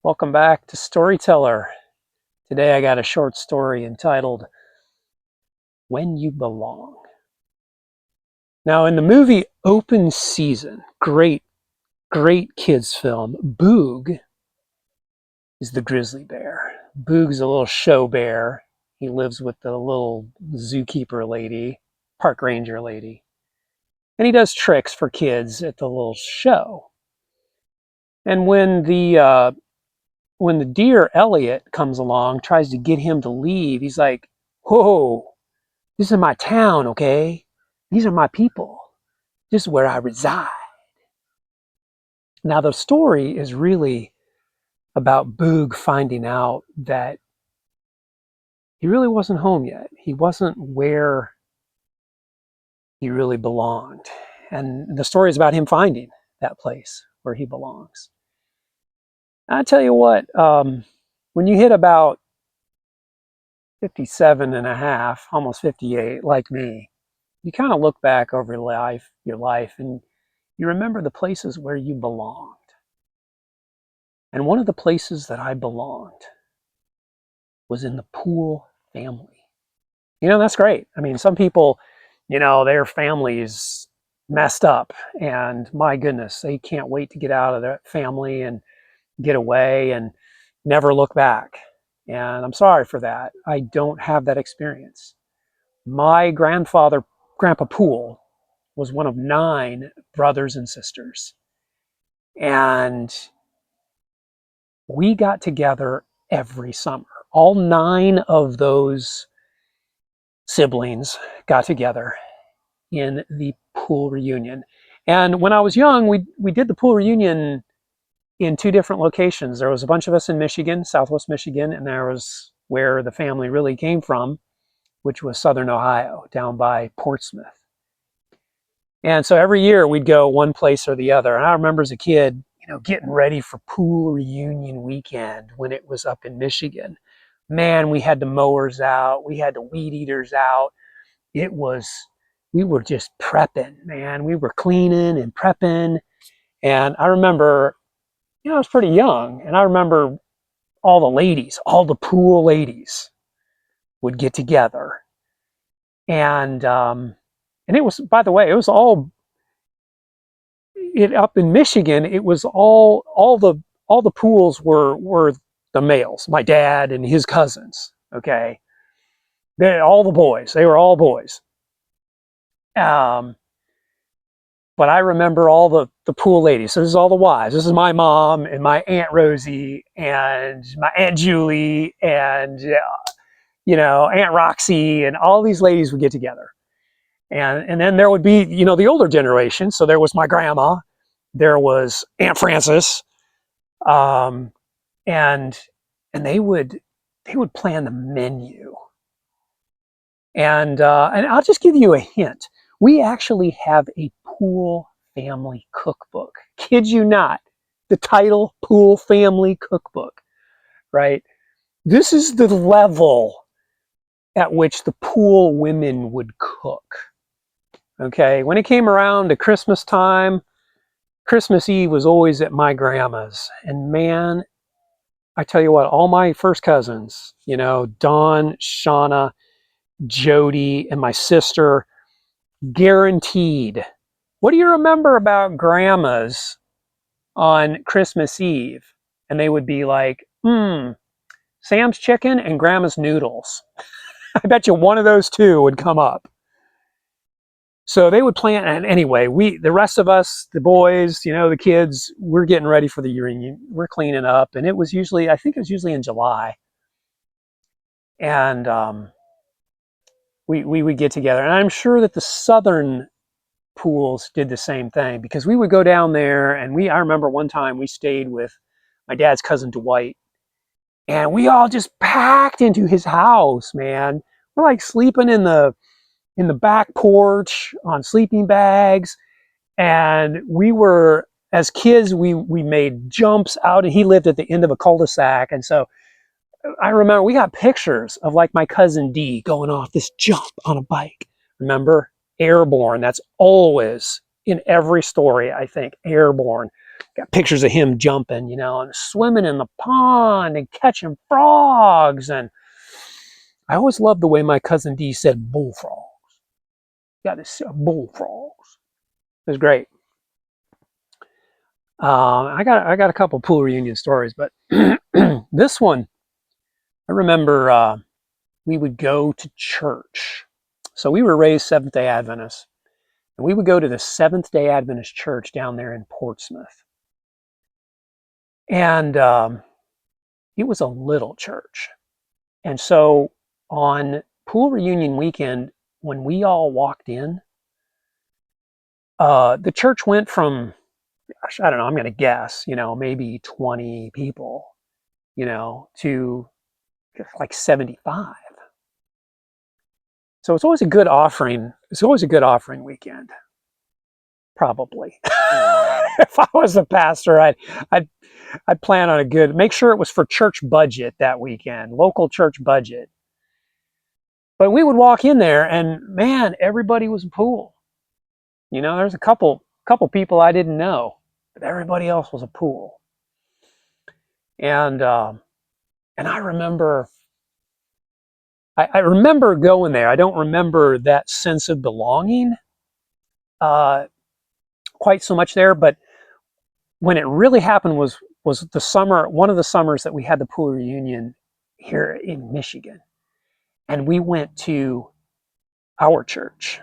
Welcome back to Storyteller. Today I got a short story entitled When You Belong. Now, in the movie Open Season, great kids film, Boog is the grizzly bear. Boog's a little show bear. He lives with the little zookeeper lady, park ranger lady. And he does tricks for kids at the little show. And when the deer Elliot comes along, tries to get him to leave, he's like, "Whoa, this is my town, okay? These are my people. This is where I reside." Now, the story is really about Boog finding out that he really wasn't home yet. He wasn't where he really belonged. And the story is about him finding that place where he belongs. I tell you what, when you hit about 57 and a half, almost 58, like me, you kind of look back over your life, and you remember the places where you belonged. And one of the places that I belonged was in the Poole family. That's great. I mean, some people, their families messed up, and my goodness, they can't wait to get out of their family and get away and never look back. And I'm sorry for that. I don't have that experience. My Grandpa Poole, was one of 9 brothers and sisters. And we got together every summer. All 9 of those siblings got together in the Poole reunion. And when I was young, we did the Poole reunion in 2 different locations. There was a bunch of us in Michigan, Southwest Michigan, and there was where the family really came from, which was Southern Ohio, down by Portsmouth. And so every year we'd go one place or the other. And I remember as a kid, getting ready for Poole reunion weekend when it was up in Michigan. Man, we had the mowers out. We had the weed eaters out. We were just prepping, man. We were cleaning and prepping. And I remember, I was pretty young. And I remember all the Poole ladies would get together. And it was, by the way, it was all up in Michigan. It was all the Pooles were the males, my dad and his cousins. Okay, all the boys. They were all boys. Um, but I remember all the Poole ladies. So this is all the wives. This is my mom and my Aunt Rosie and my Aunt Julie and Aunt Roxy, and all these ladies would get together. And then there would be, the older generation. So there was my grandma, there was Aunt Frances, um, and they would plan the menu. And I'll just give you a hint. We actually have a Poole family cookbook. Kid you not, the title Poole Family Cookbook, right? This is the level at which the Poole women would cook. Okay, when it came around to Christmas time, Christmas Eve was always at my grandma's. And man, I tell you what, all my first cousins, Dawn, Shauna, Jody, and my sister, guaranteed. What do you remember about grandma's on Christmas Eve? And they would be like, Sam's chicken and grandma's noodles. I bet you one of those 2 would come up. So they would plan, and anyway, the rest of us, the boys, the kids, we're getting ready for the reunion. We're cleaning up, and I think it was usually in July. And we would get together. And I'm sure that the southern Pooles did the same thing, because we would go down there, and I remember one time we stayed with my dad's cousin Dwight, and we all just packed into his house, man. We're like sleeping in the back porch on sleeping bags. And we were, as kids, we made jumps out, and he lived at the end of a cul-de-sac. And so I remember we got pictures of like my cousin D going off this jump on a bike. Remember? Airborne. That's always in every story, I think. Airborne. got pictures of him jumping, and swimming in the pond and catching frogs. And I always loved the way my cousin Dee said bullfrogs. Got this bullfrogs. It was great. I got a couple Poole reunion stories, but this one, I remember we would go to church. So we were raised Seventh-day Adventists, and we would go to the Seventh-day Adventist church down there in Portsmouth. And it was a little church. And so on Poole reunion weekend, when we all walked in, the church went from, gosh, I don't know, I'm going to guess, maybe 20 people, to like 75. So it's always a good offering. It's always a good offering weekend, probably. If I was the pastor, I'd plan on make sure it was for church budget that weekend, local church budget. But we would walk in there, and man, everybody was a Poole. There's a couple people I didn't know, but everybody else was a Poole. And I remember, I remember going there. I don't remember that sense of belonging quite so much there, but when it really happened was the summer, one of the summers that we had the Poole reunion here in Michigan, and we went to our church.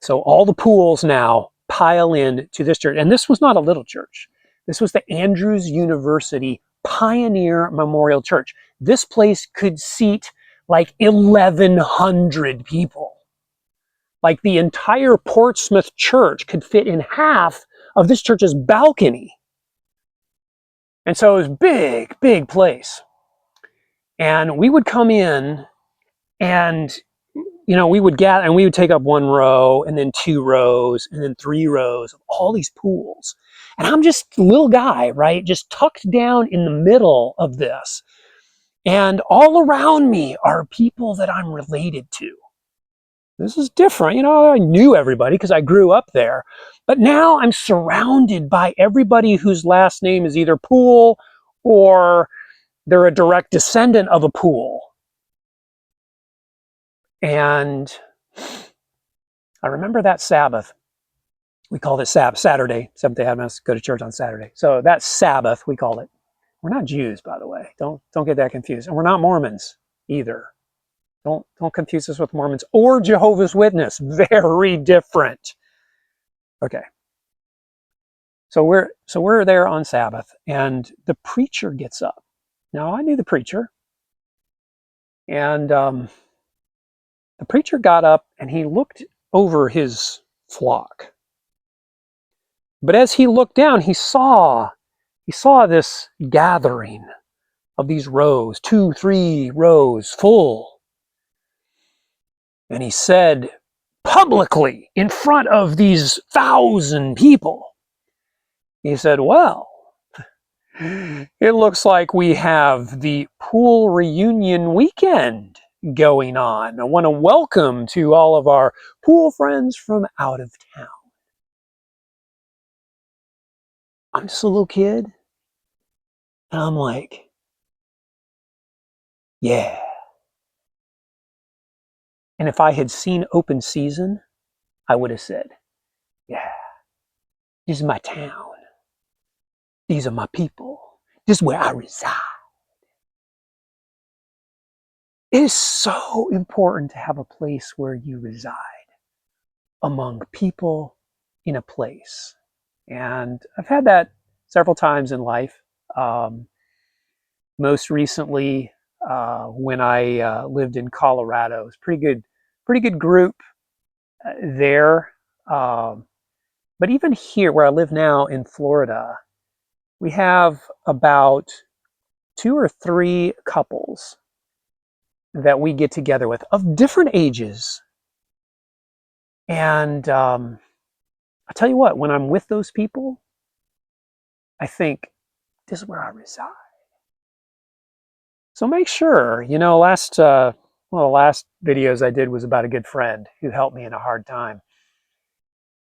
So all the Pooles now pile in to this church, and this was not a little church. This was the Andrews University Pioneer Memorial Church. This place could seat like 1,100 people. Like the entire Portsmouth church could fit in half of this church's balcony. And so it was big, big place. And we would come in, and we would gather, and we would take up one row, and then 2 rows, and then 3 rows of all these Pooles. And I'm just a little guy, right? Just tucked down in the middle of this. And all around me are people that I'm related to. This is different. I knew everybody because I grew up there. But now I'm surrounded by everybody whose last name is either Poole or they're a direct descendant of a Poole. And I remember that Sabbath. We called it Saturday. Seventh-day Adventists go to church on Saturday. So that Sabbath, we call it. We're not Jews, by the way. Don't get that confused. And we're not Mormons either. Don't confuse us with Mormons or Jehovah's Witness. Very different. Okay. So we're there on Sabbath, and the preacher gets up. Now I knew the preacher, and the preacher got up and he looked over his flock. But as he looked down, he saw this gathering of these rows, 2, 3 rows full. And he said publicly in front of these 1,000 people, he said, well, it looks like we have the Poole reunion weekend going on. I want to welcome to all of our Poole friends from out of town. I'm just a little kid, and I'm like, yeah. And if I had seen open season, I would have said, yeah, this is my town. These are my people. This is where I reside. It is so important to have a place where you reside among people in a place. And I've had that several times in life. Most recently, when I lived in Colorado, it was pretty good group there. But even here, where I live now in Florida, we have about 2 or 3 couples that we get together with of different ages. And I tell you what, when I'm with those people, I think, this is where I reside. So make sure, one of the last videos I did was about a good friend who helped me in a hard time.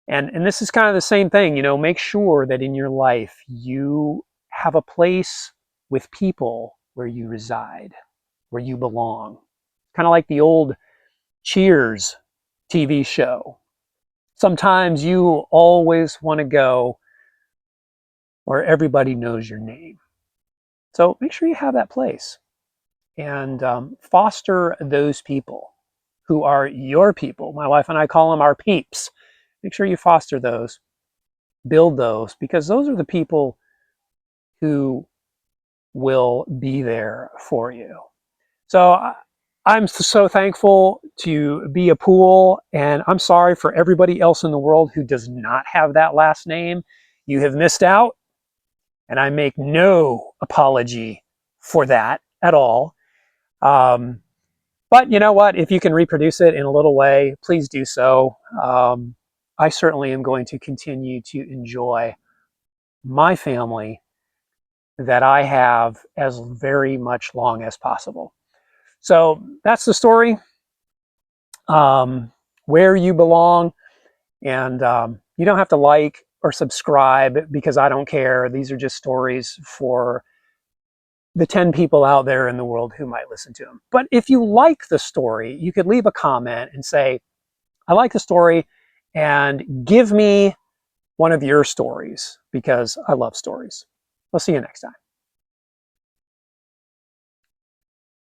And this is kind of the same thing, make sure that in your life you have a place with people where you reside, where you belong. Kind of like the old Cheers TV show. Sometimes you always want to go where everybody knows your name. So make sure you have that place and foster those people who are your people. My wife and I call them our peeps. Make sure you foster those, build those, because those are the people who will be there for you. So I'm so thankful to be a Poole, and I'm sorry for everybody else in the world who does not have that last name. You have missed out, and I make no apology for that at all. Um, but you know what? If you can reproduce it in a little way, please do so. I certainly am going to continue to enjoy my family that I have as very much long as possible. So that's the story, where you belong. And you don't have to like or subscribe because I don't care. These are just stories for the 10 people out there in the world who might listen to them. But if you like the story, you could leave a comment and say, I like the story, and give me one of your stories because I love stories. I'll see you next time.